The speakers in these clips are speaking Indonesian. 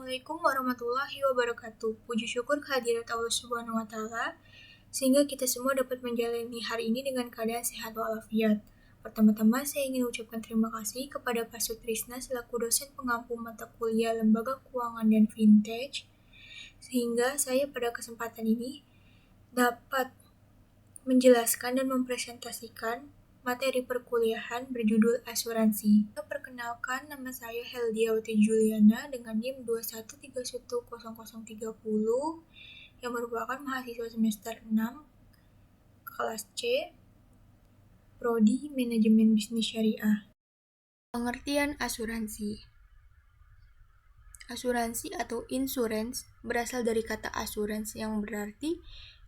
Assalamualaikum warahmatullahi wabarakatuh. Puji syukur kehadirat Allah Subhanahu wa Ta'ala, sehingga kita semua dapat menjalani hari ini dengan keadaan sehat walafiat. Pertama-tama, saya ingin ucapkan terima kasih kepada Pak Sutrisna selaku dosen pengampu mata kuliah Lembaga Keuangan dan Vintage, sehingga saya pada kesempatan ini dapat menjelaskan dan mempresentasikan materi perkuliahan berjudul asuransi. Perkenalkan, nama saya Heldiawati Juliana dengan NIM 213100030 yang merupakan mahasiswa semester 6 kelas C, Prodi Manajemen Bisnis Syariah. Pengertian asuransi. Asuransi atau insurance berasal dari kata assurance yang berarti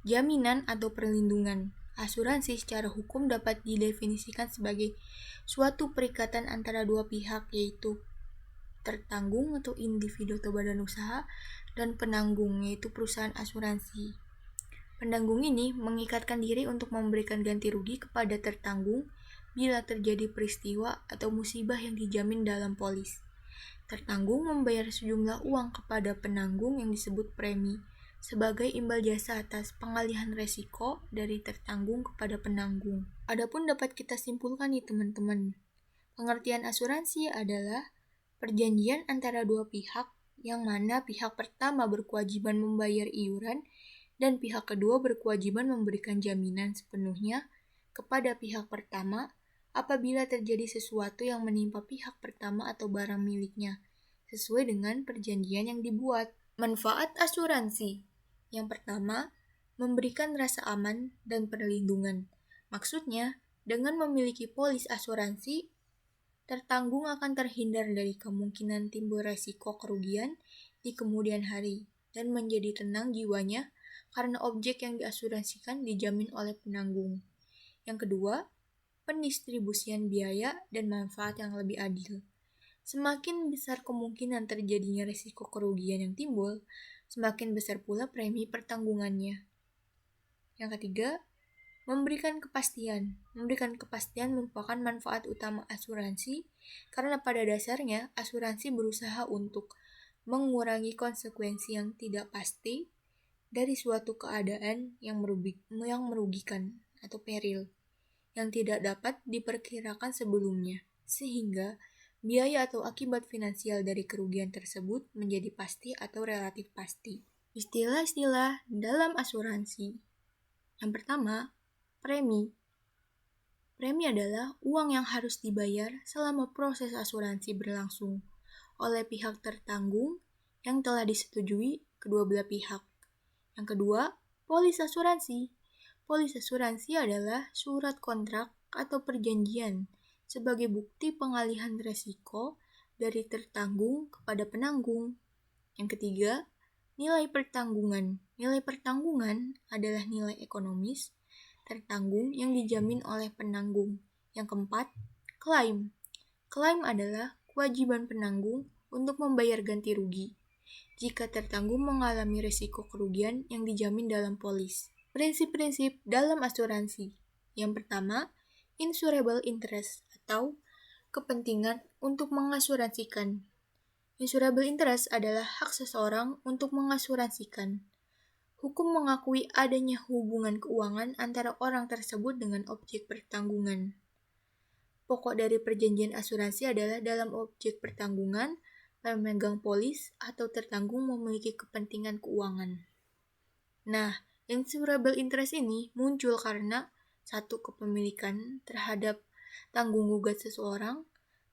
jaminan atau perlindungan. Asuransi secara hukum dapat didefinisikan sebagai suatu perikatan antara dua pihak, yaitu tertanggung atau individu atau badan usaha, dan penanggung, yaitu perusahaan asuransi. Penanggung ini mengikatkan diri untuk memberikan ganti rugi kepada tertanggung bila terjadi peristiwa atau musibah yang dijamin dalam polis. Tertanggung membayar sejumlah uang kepada penanggung yang disebut premi sebagai imbal jasa atas pengalihan resiko dari tertanggung kepada penanggung. Adapun dapat kita simpulkan nih teman-teman, pengertian asuransi adalah perjanjian antara dua pihak yang mana pihak pertama berkewajiban membayar iuran dan pihak kedua berkewajiban memberikan jaminan sepenuhnya kepada pihak pertama apabila terjadi sesuatu yang menimpa pihak pertama atau barang miliknya, sesuai dengan perjanjian yang dibuat. Manfaat asuransi. Yang pertama, memberikan rasa aman dan perlindungan. Maksudnya, dengan memiliki polis asuransi, tertanggung akan terhindar dari kemungkinan timbul resiko kerugian di kemudian hari dan menjadi tenang jiwanya karena objek yang diasuransikan dijamin oleh penanggung. Yang kedua, pendistribusian biaya dan manfaat yang lebih adil. Semakin besar kemungkinan terjadinya risiko kerugian yang timbul, semakin besar pula premi pertanggungannya. Yang ketiga, memberikan kepastian. Memberikan kepastian merupakan manfaat utama asuransi karena pada dasarnya asuransi berusaha untuk mengurangi konsekuensi yang tidak pasti dari suatu keadaan yang merugikan atau peril yang tidak dapat diperkirakan sebelumnya, sehingga biaya atau akibat finansial dari kerugian tersebut menjadi pasti atau relatif pasti. Istilah-istilah dalam asuransi. Yang pertama, premi. Premi adalah uang yang harus dibayar selama proses asuransi berlangsung oleh pihak tertanggung yang telah disetujui kedua belah pihak. Yang kedua, polis asuransi. Polis asuransi adalah surat kontrak atau perjanjian sebagai bukti pengalihan resiko dari tertanggung kepada penanggung. Yang ketiga, nilai pertanggungan. Nilai pertanggungan adalah nilai ekonomis tertanggung yang dijamin oleh penanggung. Yang keempat, klaim. Klaim adalah kewajiban penanggung untuk membayar ganti rugi jika tertanggung mengalami risiko kerugian yang dijamin dalam polis. Prinsip-prinsip dalam asuransi. Yang pertama, insurable interest atau kepentingan untuk mengasuransikan. Insurable interest adalah hak seseorang untuk mengasuransikan. Hukum mengakui adanya hubungan keuangan antara orang tersebut dengan objek pertanggungan. Pokok dari perjanjian asuransi adalah dalam objek pertanggungan, pemegang polis atau tertanggung memiliki kepentingan keuangan. Nah, insurable interest ini muncul karena satu, kepemilikan terhadap tanggung gugat seseorang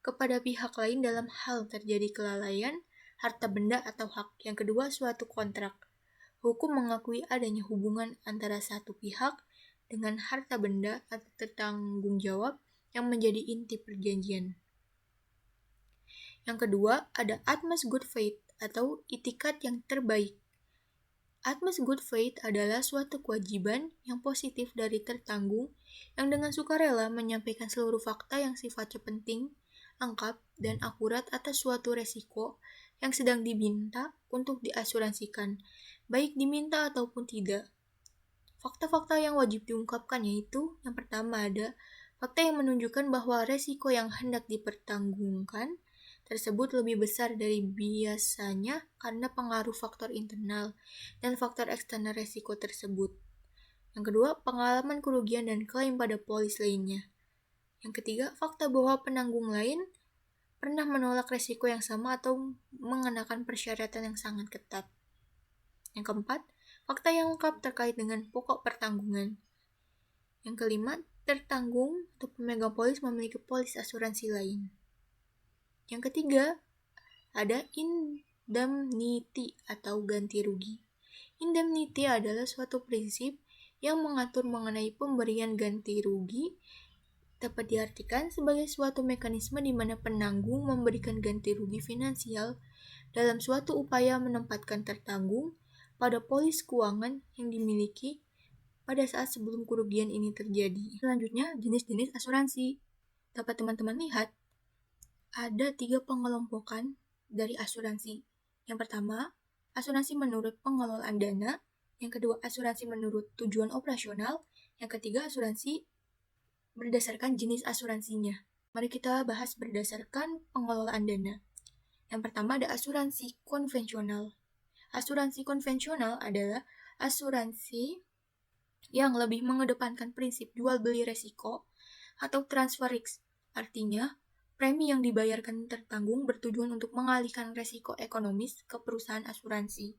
kepada pihak lain dalam hal terjadi kelalaian, harta benda atau hak. Yang kedua, suatu kontrak. Hukum mengakui adanya hubungan antara satu pihak dengan harta benda atau tertanggung jawab yang menjadi inti perjanjian. Yang kedua, ada utmost good faith atau itikat yang terbaik. Utmost good faith adalah suatu kewajiban yang positif dari tertanggung yang dengan sukarela menyampaikan seluruh fakta yang sifatnya penting, lengkap, dan akurat atas suatu resiko yang sedang diminta untuk diasuransikan, baik diminta ataupun tidak. Fakta-fakta yang wajib diungkapkan yaitu, yang pertama ada fakta yang menunjukkan bahwa resiko yang hendak dipertanggungkan tersebut lebih besar dari biasanya karena pengaruh faktor internal dan faktor eksternal resiko tersebut. Yang kedua, pengalaman kerugian dan klaim pada polis lainnya. Yang ketiga, fakta bahwa penanggung lain pernah menolak resiko yang sama atau mengenakan persyaratan yang sangat ketat. Yang keempat, fakta yang lengkap terkait dengan pokok pertanggungan. Yang kelima, tertanggung atau pemegang polis memiliki polis asuransi lain. Yang ketiga, ada indemnity atau ganti rugi. Indemnity adalah suatu prinsip yang mengatur mengenai pemberian ganti rugi, dapat diartikan sebagai suatu mekanisme di mana penanggung memberikan ganti rugi finansial dalam suatu upaya menempatkan tertanggung pada polis keuangan yang dimiliki pada saat sebelum kerugian ini terjadi. Selanjutnya, jenis-jenis asuransi. Dapat teman-teman lihat, ada 3 pengelompokan dari asuransi. Yang pertama, asuransi menurut pengelolaan dana. Yang kedua, asuransi menurut tujuan operasional. Yang ketiga, asuransi berdasarkan jenis asuransinya. Mari kita bahas berdasarkan pengelolaan dana. Yang pertama ada asuransi konvensional. Asuransi konvensional adalah asuransi yang lebih mengedepankan prinsip jual beli resiko atau transfer risk. Artinya, premi yang dibayarkan tertanggung bertujuan untuk mengalihkan resiko ekonomis ke perusahaan asuransi.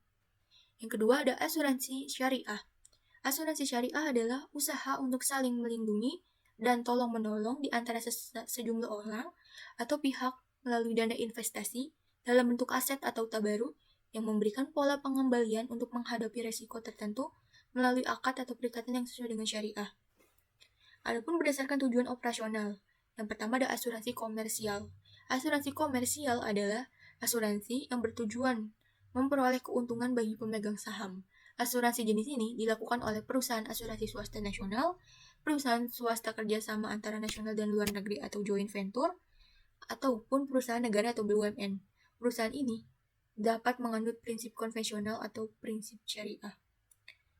Yang kedua ada asuransi syariah. Asuransi syariah adalah usaha untuk saling melindungi dan tolong-menolong di antara sejumlah orang atau pihak melalui dana investasi dalam bentuk aset atau tabaruk yang memberikan pola pengembalian untuk menghadapi resiko tertentu melalui akad atau perikatan yang sesuai dengan syariah. Adapun berdasarkan tujuan operasional, yang pertama ada asuransi komersial. Asuransi komersial adalah asuransi yang bertujuan memperoleh keuntungan bagi pemegang saham. Asuransi jenis ini dilakukan oleh perusahaan asuransi swasta nasional, perusahaan swasta kerjasama antara nasional dan luar negeri atau joint venture, ataupun perusahaan negara atau BUMN. Perusahaan ini dapat menganut prinsip konvensional atau prinsip syariah.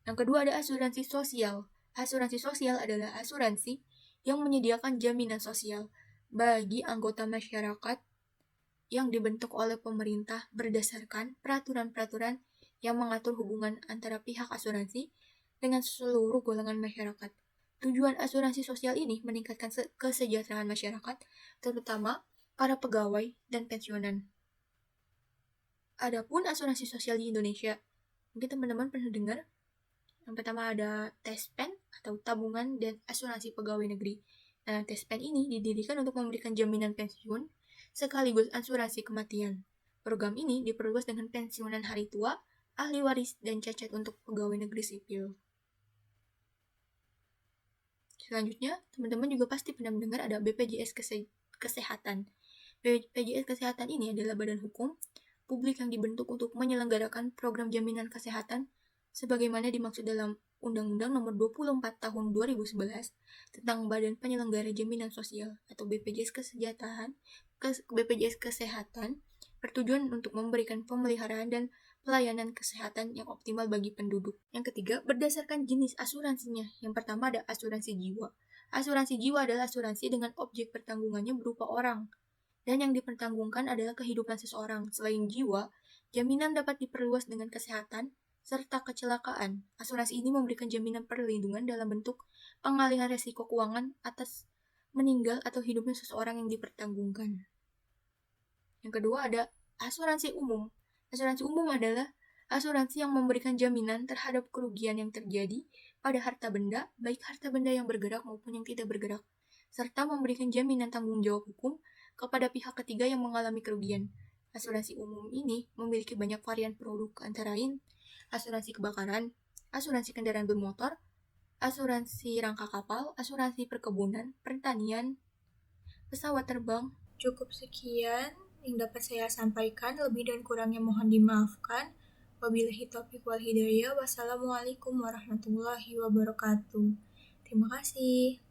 Yang kedua ada asuransi sosial. Asuransi sosial adalah asuransi yang menyediakan jaminan sosial bagi anggota masyarakat yang dibentuk oleh pemerintah berdasarkan peraturan-peraturan yang mengatur hubungan antara pihak asuransi dengan seluruh golongan masyarakat. Tujuan asuransi sosial ini meningkatkan kesejahteraan masyarakat, terutama para pegawai dan pensiunan. Adapun asuransi sosial di Indonesia, mungkin teman-teman pernah dengar. Yang pertama ada TESPEN atau Tabungan dan Asuransi Pegawai Negeri. Nah, TESPEN ini didirikan untuk memberikan jaminan pensiun sekaligus asuransi kematian. Program ini diperluas dengan pensiunan hari tua, ahli waris, dan cacat untuk pegawai negeri sipil. Selanjutnya, teman-teman juga pasti pernah mendengar ada BPJS Kesehatan. BPJS Kesehatan ini adalah badan hukum publik yang dibentuk untuk menyelenggarakan program jaminan kesehatan sebagaimana dimaksud dalam Undang-Undang Nomor 24 Tahun 2011 tentang Badan Penyelenggara Jaminan Sosial atau BPJS Kesehatan bertujuan untuk memberikan pemeliharaan dan pelayanan kesehatan yang optimal bagi penduduk. Yang ketiga, berdasarkan jenis asuransinya. Yang pertama ada asuransi jiwa. Asuransi jiwa adalah asuransi dengan objek pertanggungannya berupa orang, dan yang dipertanggungkan adalah kehidupan seseorang. Selain jiwa, jaminan dapat diperluas dengan kesehatan, serta kecelakaan. Asuransi ini memberikan jaminan perlindungan dalam bentuk pengalihan resiko keuangan atas meninggal atau hidupnya seseorang yang dipertanggungkan. Yang kedua ada asuransi umum. Asuransi umum adalah asuransi yang memberikan jaminan terhadap kerugian yang terjadi pada harta benda, baik harta benda yang bergerak maupun yang tidak bergerak, serta memberikan jaminan tanggung jawab hukum kepada pihak ketiga yang mengalami kerugian. Asuransi umum ini memiliki banyak varian produk, antara lain asuransi kebakaran, asuransi kendaraan bermotor, asuransi rangka kapal, asuransi perkebunan, pertanian, pesawat terbang. Cukup sekian yang dapat saya sampaikan, lebih dan kurangnya mohon dimaafkan. Wabillahi taufiq wal hidayah. Wassalamualaikum warahmatullahi wabarakatuh. Terima kasih.